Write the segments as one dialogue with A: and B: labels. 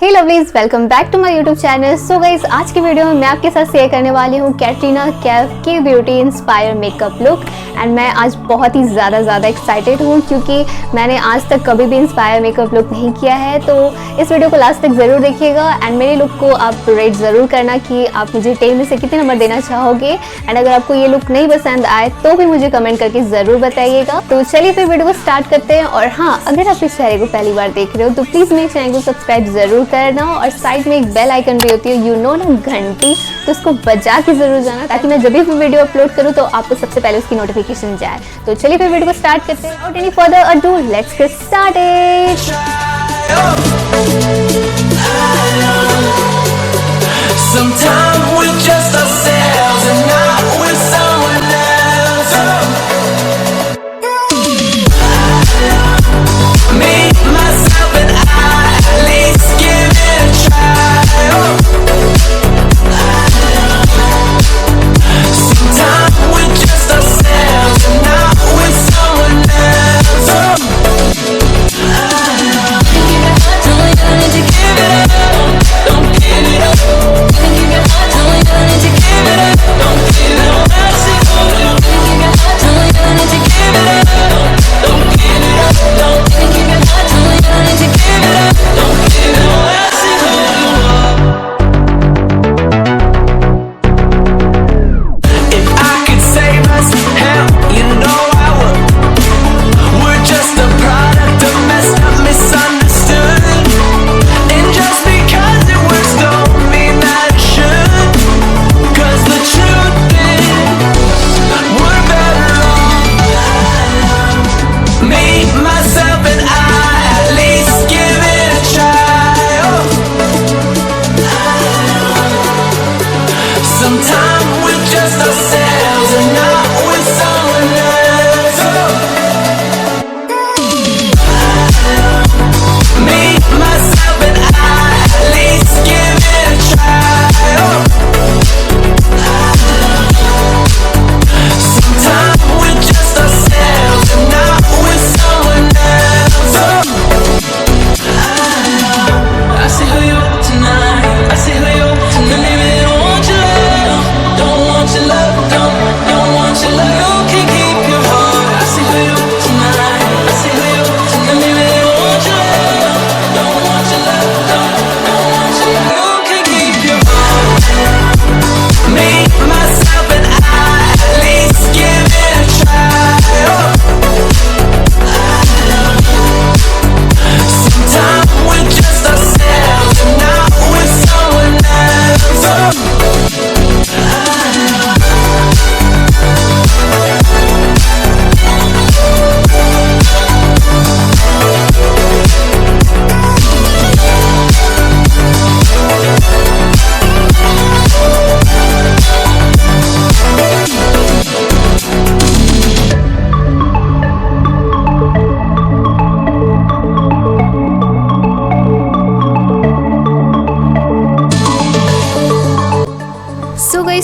A: Hey lovelies, welcome back to my YouTube channel. So guys, आज की video में मैं आपके साथ शेयर करने वाली हूँ कैटरीना कैफ की beauty inspire makeup look. And मैं आज बहुत ही ज़्यादा एक्साइटेड हूँ क्योंकि मैंने आज तक कभी भी इंस्पायर मेकअप लुक नहीं किया है। तो इस वीडियो को लास्ट तक ज़रूर देखिएगा एंड मेरे लुक को आप रेट ज़रूर करना कि आप मुझे 10 में से कितने नंबर देना चाहोगे। एंड अगर आपको ये लुक नहीं पसंद आए तो भी मुझे कमेंट करके ज़रूर बताइएगा। तो चलिए फिर वीडियो को स्टार्ट करते हैं। और हाँ, अगर आप इस चैनल को पहली बार देख रहे हो तो प्लीज़ मेरे चैनल को सब्सक्राइब ज़रूर करना और साइड में एक बेल आइकन भी होती है, ना घंटी, तो उसको बजा के जरूर जाना ताकि मैं जब भी वीडियो अपलोड करूँ तो आपको सबसे पहले उसकी नोटिफिकेशन जाए। तो चलिए फिर वीडियो को स्टार्ट करते हैं। Without any further ado, let's get started.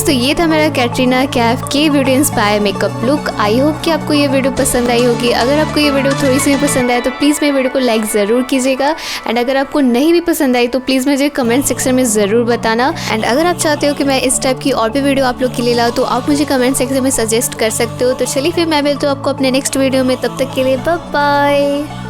A: तो ये था मेरा कैटरीना कैफ की beauty inspire makeup look. I hope कि आपको ये वीडियो पसंद आई होगी। अगर आपको ये वीडियो थोड़ी सी भी पसंद आए तो प्लीज़ मेरे वीडियो को लाइक ज़रूर कीजिएगा। एंड अगर आपको नहीं भी पसंद आई तो प्लीज़ मुझे कमेंट सेक्शन में ज़रूर बताना। एंड अगर आप चाहते हो कि मैं इस टाइप की और भी वीडियो आप लोग के लिए लाऊं तो आप मुझे कमेंट सेक्शन में सजेस्ट कर सकते हो। तो चलिए फिर मैं मिलती हूँ आपको अपने नेक्स्ट वीडियो में। तब तक के लिए बाय बाय।